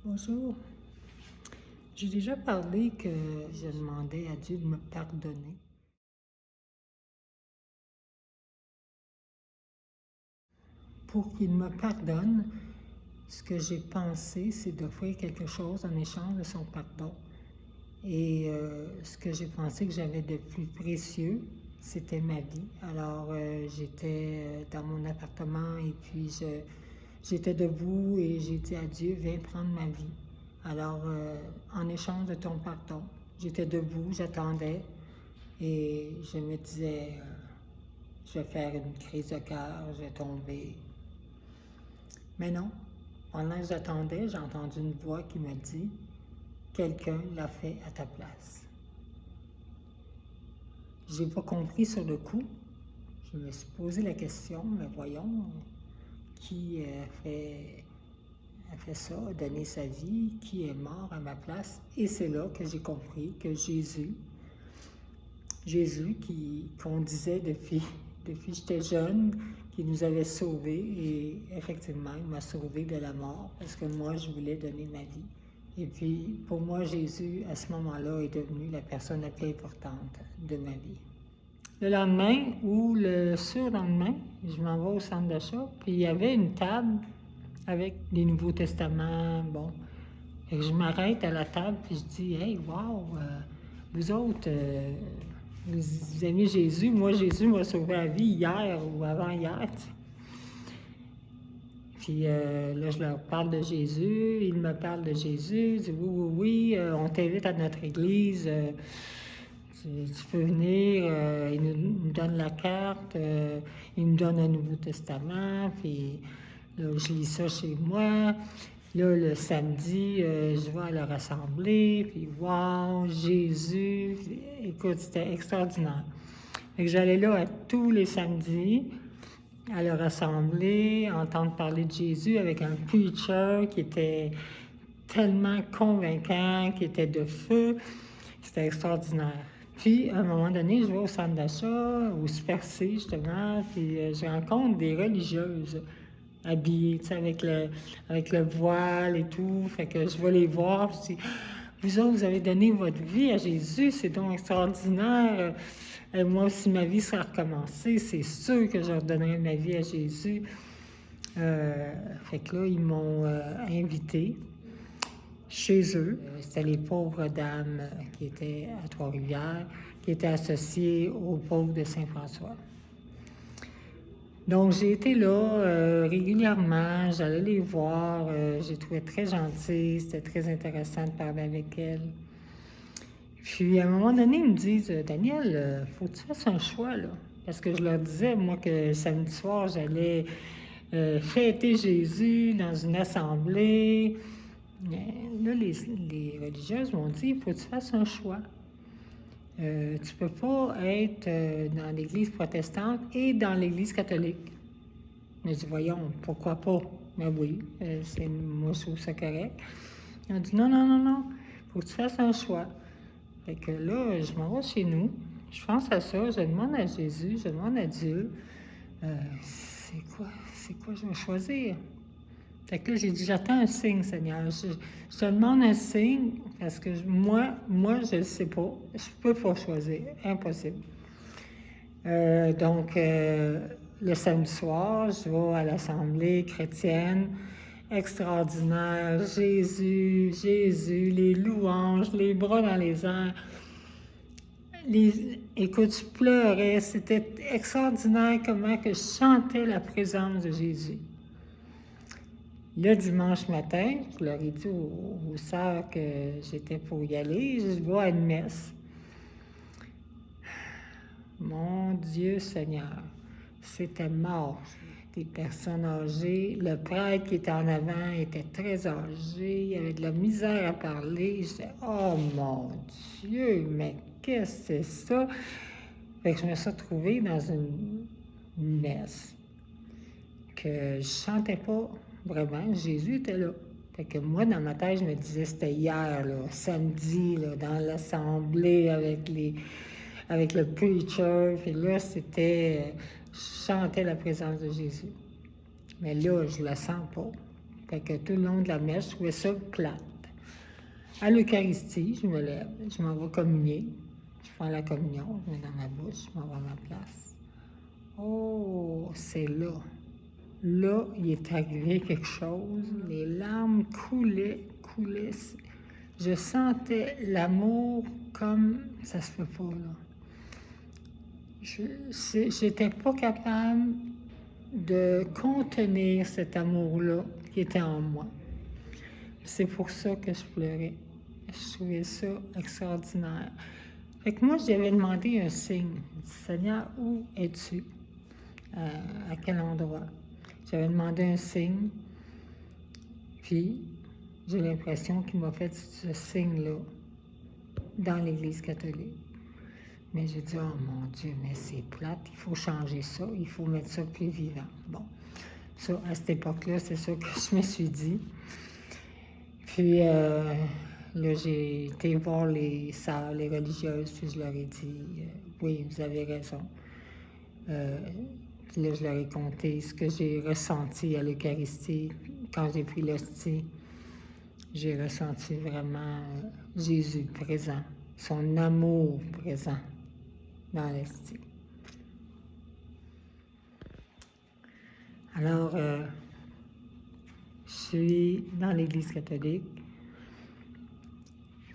Bonjour. J'ai déjà parlé que je demandais à Dieu de me pardonner. Pour qu'il me pardonne, ce que j'ai pensé, c'est d'offrir quelque chose en échange de son pardon. Et ce que j'ai pensé que j'avais de plus précieux, c'était ma vie. Alors, j'étais dans mon appartement et puis j'étais debout et j'ai dit à Dieu, viens prendre ma vie. Alors, en échange de ton pardon, j'étais debout, j'attendais et je me disais, je vais faire une crise de cœur, je vais tomber. Mais non, pendant que j'attendais, j'ai entendu une voix qui me dit, quelqu'un l'a fait à ta place. Je n'ai pas compris sur le coup. Je me suis posé la question, mais voyons, qui a fait ça, a donné sa vie, qui est mort à ma place. Et c'est là que j'ai compris que Jésus qu'on disait depuis que j'étais jeune, qui nous avait sauvés, et effectivement, il m'a sauvé de la mort, parce que moi, je voulais donner ma vie. Et puis, pour moi, Jésus, à ce moment-là, est devenu la personne la plus importante de ma vie. Le lendemain ou le surlendemain, je m'en vais au centre d'achat, puis il y avait une table avec les Nouveaux Testaments, bon. Et je m'arrête à la table, puis je dis, « Hey, wow, vous autres, vous aimez Jésus? Moi, Jésus m'a sauvé la vie hier ou avant-hier. » Puis là, je leur parle de Jésus, ils me parlent de Jésus, ils disent, « Oui, on t'invite à notre église. Tu peux venir, il nous donne la carte, il nous donne un Nouveau Testament, puis là, je lis ça chez moi. Là, le samedi, je vais à leur assemblée, puis wow, Jésus, écoute, c'était extraordinaire. Fait que j'allais là à tous les samedis, à leur assemblée, entendre parler de Jésus avec un preacher qui était tellement convaincant, qui était de feu. C'était extraordinaire. Puis, à un moment donné, je vais au centre d'achat, au Super C, justement, puis je rencontre des religieuses habillées, tu sais, avec le voile et tout. Fait que je vais les voir, puis je dis, vous autres, vous avez donné votre vie à Jésus, c'est donc extraordinaire. Moi aussi, ma vie sera recommencée, c'est sûr que je redonnerai ma vie à Jésus. Fait que là, ils m'ont invité chez eux. C'était les pauvres dames qui étaient à Trois-Rivières, qui étaient associées aux pauvres de Saint-François. Donc, j'ai été là régulièrement, j'allais les voir, j'ai trouvé très gentilles, c'était très intéressant de parler avec elles. Puis, à un moment donné, ils me disent, « Daniel, faut que tu fasses un choix, là. » Parce que je leur disais, moi, que samedi soir, j'allais fêter Jésus dans une assemblée. Là, les religieuses m'ont dit, il faut que tu fasses un choix. Tu ne peux pas être dans l'Église protestante et dans l'Église catholique. Je dis, voyons, pourquoi pas? Mais oui, moi, je trouve ça correct. Ils ont dit, non, il faut que tu fasses un choix. Fait que là, je m'en vais chez nous, je pense à ça, je demande à Jésus, je demande à Dieu, c'est quoi je vais choisir? Fait que là, j'ai dit, j'attends un signe, Seigneur. Je te demande un signe parce que moi, je ne sais pas. Je ne peux pas choisir. Impossible. Donc, le samedi soir, je vais à l'Assemblée chrétienne. Extraordinaire. Jésus, les louanges, les bras dans les airs. Écoute, je pleurais. C'était extraordinaire comment que je chantais la présence de Jésus. Le dimanche matin, je leur ai dit aux sœurs que j'étais pour y aller, je vais à une messe. Mon Dieu Seigneur, c'était mort. Des personnes âgées, le prêtre qui était en avant était très âgé, il avait de la misère à parler. Je disais, oh mon Dieu, mais qu'est-ce que c'est ça? Fait que je me suis retrouvée dans une messe que je chantais pas. Vraiment, Jésus était là. Fait que moi, dans ma tête, je me disais, c'était hier, là, samedi, là, dans l'assemblée avec le preacher. Puis là, je chantais la présence de Jésus. Mais là, je la sens pas. Fait que tout le long de la messe, je trouvais ça plate. À l'Eucharistie, je me lève, je m'en vais communier. Je prends la communion, je mets dans ma bouche, je m'en vais à ma place. Oh, c'est là. Là, il est arrivé quelque chose. Les larmes coulaient. Je sentais l'amour comme ça se peut pas, là. J'étais pas capable de contenir cet amour-là qui était en moi. C'est pour ça que je pleurais. Je trouvais ça extraordinaire. Fait que moi, j'avais demandé un signe. Seigneur, où es-tu? À quel endroit? J'avais demandé un signe, puis j'ai l'impression qu'il m'a fait ce signe-là dans l'Église catholique. Mais j'ai dit, oh mon Dieu, mais c'est plate, il faut changer ça, il faut mettre ça plus vivant. Bon, ça, à cette époque-là, c'est ça que je me suis dit. Puis là, j'ai été voir les sœurs, les religieuses, puis je leur ai dit, oui, vous avez raison. Puis là, je leur ai conté ce que j'ai ressenti à l'Eucharistie. Quand j'ai pris l'hostie, j'ai ressenti vraiment Jésus présent, son amour présent dans l'hostie. Alors, je suis dans l'Église catholique,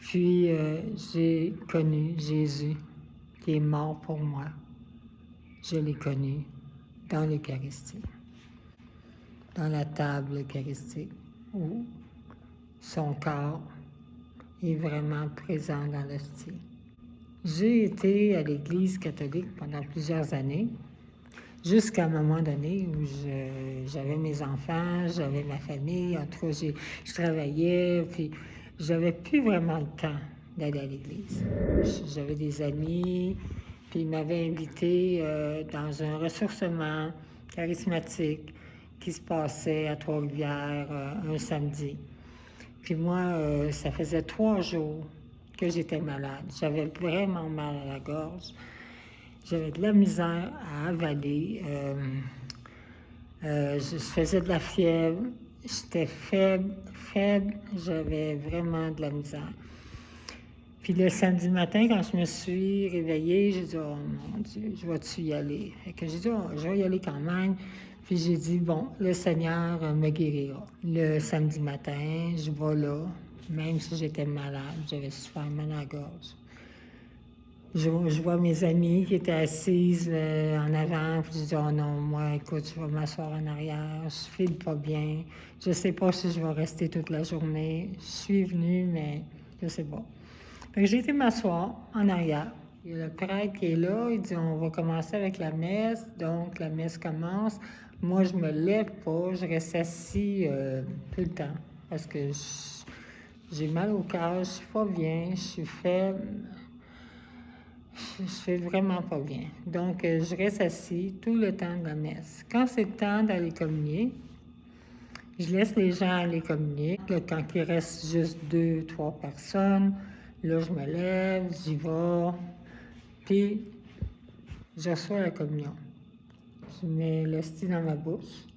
puis j'ai connu Jésus qui est mort pour moi. Je l'ai connu dans l'Eucharistie, dans la table eucharistique, où son corps est vraiment présent dans l'hostie. J'ai été à l'Église catholique pendant plusieurs années, jusqu'à un moment donné où j'avais mes enfants, j'avais ma famille, en tout cas, je travaillais, puis j'avais plus vraiment le temps d'aller à l'Église. J'avais des amis, puis ils m'avaient invité dans un ressourcement charismatique qui se passait à Trois-Rivières un samedi. Puis moi, ça faisait 3 jours que j'étais malade. J'avais vraiment mal à la gorge. J'avais de la misère à avaler. Je faisais de la fièvre. J'étais faible. J'avais vraiment de la misère. Puis le samedi matin, quand je me suis réveillée, j'ai dit, oh mon Dieu, je vais-tu y aller? Fait que j'ai dit, oh, je vais y aller quand même. Puis j'ai dit, bon, le Seigneur me guérira. Le samedi matin, je vais là, même si j'étais malade, j'avais super mal à la gorge. Je vois mes amis qui étaient assises en avant, puis je dis, oh non, moi, écoute, je vais m'asseoir en arrière, je file pas bien, je sais pas si je vais rester toute la journée. Je suis venue, mais je sais pas. Fait que j'ai été m'asseoir en arrière. Il y a le prêtre qui est là, il dit, on va commencer avec la messe, donc la messe commence. Moi, je me lève pas, je reste assis tout le temps, parce que j'ai mal au cœur, je suis pas bien, je suis faible. Je fais vraiment pas bien. Donc, je reste assis tout le temps de la messe. Quand c'est le temps d'aller communier, je laisse les gens aller communier. Là, quand il reste juste 2, 3 personnes, là, je me lève, j'y vais, puis je reçois la communion. Je mets l'hostie dans ma bouche,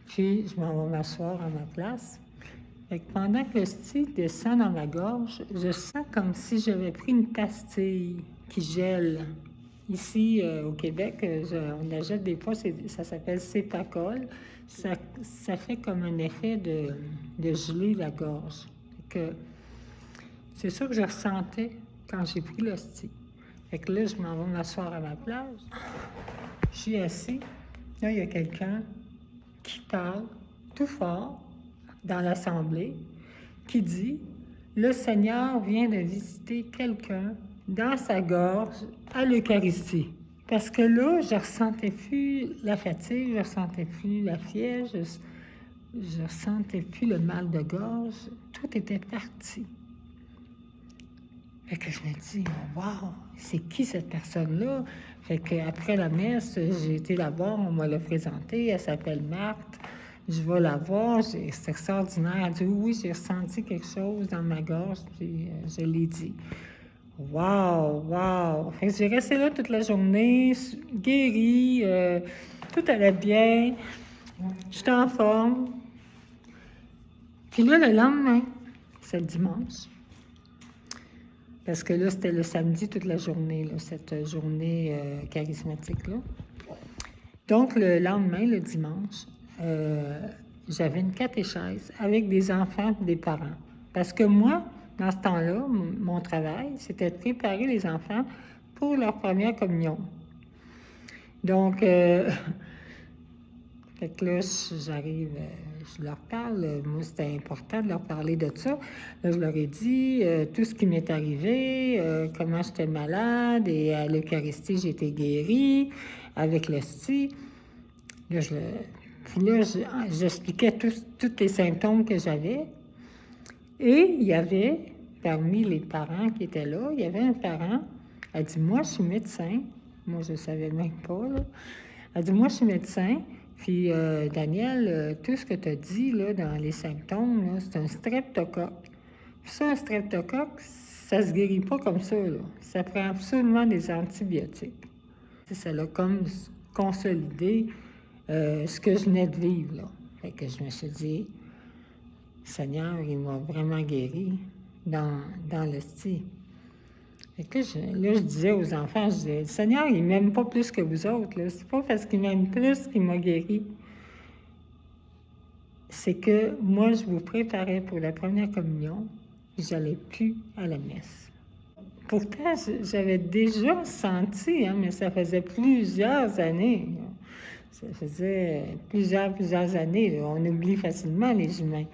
puis je m'en vais m'asseoir à ma place. Fait que pendant que l'hostie descend dans ma gorge, je sens comme si j'avais pris une pastille qui gèle. Ici, au Québec, on achète des fois, ça s'appelle Cépacol. Ça fait comme un effet de geler la gorge. C'est ça que je ressentais quand j'ai pris l'hostie. Fait que là, je m'en vais m'asseoir à ma place. Je suis assis. Là, il y a quelqu'un qui parle tout fort dans l'assemblée, qui dit « Le Seigneur vient de visiter quelqu'un dans sa gorge à l'Eucharistie. » Parce que là, je ne ressentais plus la fatigue, je ne ressentais plus la fièvre, je ne ressentais plus le mal de gorge. Tout était parti. Fait que je me dis « Wow, c'est qui cette personne-là? » Fait qu'après la messe, j'ai été la voir, on me l'a présentée, elle s'appelle Marthe. Je vais la voir, c'est extraordinaire. Elle dit, oui, j'ai ressenti quelque chose dans ma gorge, puis je l'ai dit. Wow! Fait que j'ai resté là toute la journée, guérie, tout allait bien, j'étais en forme. Puis là, le lendemain, c'est le dimanche. Parce que là, c'était le samedi toute la journée, là, cette journée charismatique-là. Donc, le lendemain, le dimanche, j'avais une catéchèse avec des enfants et des parents. Parce que moi, dans ce temps-là, mon travail, c'était de préparer les enfants pour leur première communion. Donc, fait que là, j'arrive, je leur parle. Moi, c'était important de leur parler de ça. Là, je leur ai dit tout ce qui m'est arrivé, comment j'étais malade, et à l'Eucharistie, j'ai été guérie avec l'hostie. Là, j'expliquais tous les symptômes que j'avais. Et il y avait, parmi les parents qui étaient là, il y avait un parent, elle dit, moi, je suis médecin. Moi, je ne savais même pas, là. Elle dit, moi, je suis médecin. Puis, Daniel, tout ce que tu as dit, là, dans les symptômes, là, c'est un streptocoque. Puis ça, un streptocoque, ça se guérit pas comme ça, là. Ça prend absolument des antibiotiques. Ça l'a comme consolidé ce que je venais de vivre, là. Fait que je me suis dit, Seigneur, il m'a vraiment guéri dans l'hostie. Fait que là, je disais aux enfants, je disais, Seigneur, il m'aime pas plus que vous autres, là. C'est pas parce qu'il m'aime plus qu'il m'a guéri. C'est que moi, je vous préparais pour la première communion, j'allais plus à la messe. Pourtant, j'avais déjà senti, hein, mais ça faisait plusieurs années. Ça faisait plusieurs années. Là. On oublie facilement les humains.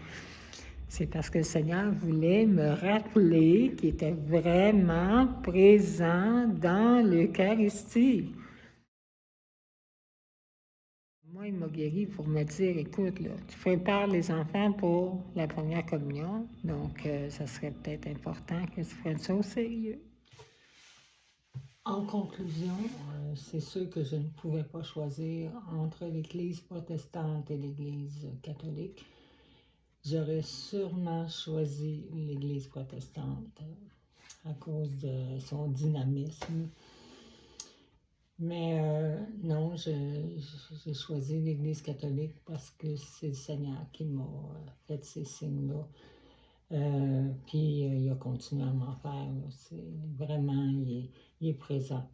C'est parce que le Seigneur voulait me rappeler qu'il était vraiment présent dans l'Eucharistie. Moi, il m'a guéri pour me dire, écoute, là, tu prépares les enfants pour la première communion, donc ça serait peut-être important que tu prennes ça au sérieux. En conclusion, c'est sûr que je ne pouvais pas choisir entre l'Église protestante et l'Église catholique. J'aurais sûrement choisi l'Église protestante à cause de son dynamisme. Mais non, j'ai choisi l'Église catholique parce que c'est le Seigneur qui m'a fait ces signes-là. Puis il a continué à m'en faire. C'est vraiment, il est présent.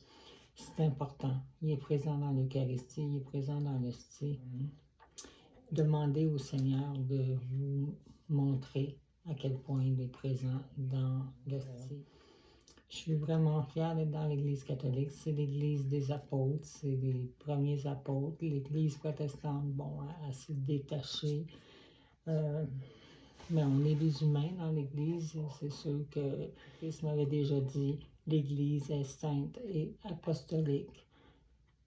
C'est important. Il est présent dans l'Eucharistie, il est présent dans l'hostie. Demandez au Seigneur de vous montrer à quel point il est présent dans l'hostie. Je suis vraiment fière d'être dans l'Église catholique. C'est l'Église des apôtres, c'est les premiers apôtres. L'Église protestante, bon, elle s'est détachée. Mais on est des humains dans l'Église. C'est sûr que Christ m'avait déjà dit, l'Église est sainte et apostolique.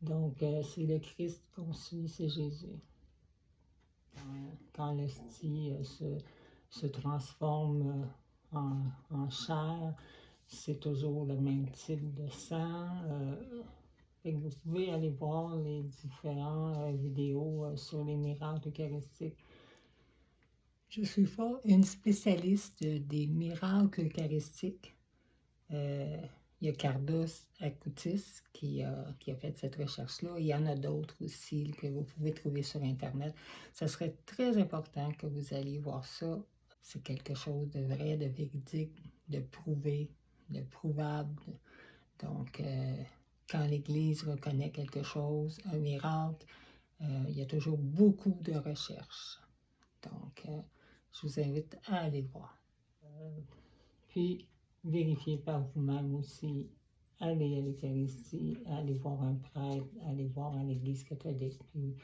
Donc, c'est le Christ qu'on suit, c'est Jésus. Quand l'hostie se transforme en chair, c'est toujours le même type de sang. Vous pouvez aller voir les différentes vidéos sur les miracles eucharistiques. Je suis pas une spécialiste des miracles eucharistiques. Il y a Cardos Acutis qui a fait cette recherche-là. Il y en a d'autres aussi que vous pouvez trouver sur Internet. Ça serait très important que vous alliez voir ça. C'est quelque chose de vrai, de véridique, de prouvé, de prouvable. Donc, quand l'Église reconnaît quelque chose, un miracle, il y a toujours beaucoup de recherches. Donc, je vous invite à aller voir. Puis, vérifiez par vous-même aussi. Allez à l'Eucharistie, allez voir un prêtre, allez voir à l'Église catholique. Puis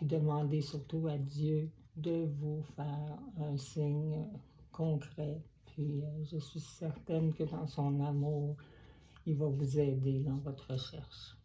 demandez surtout à Dieu de vous faire un signe concret. Puis je suis certaine que dans son amour, il va vous aider dans votre recherche.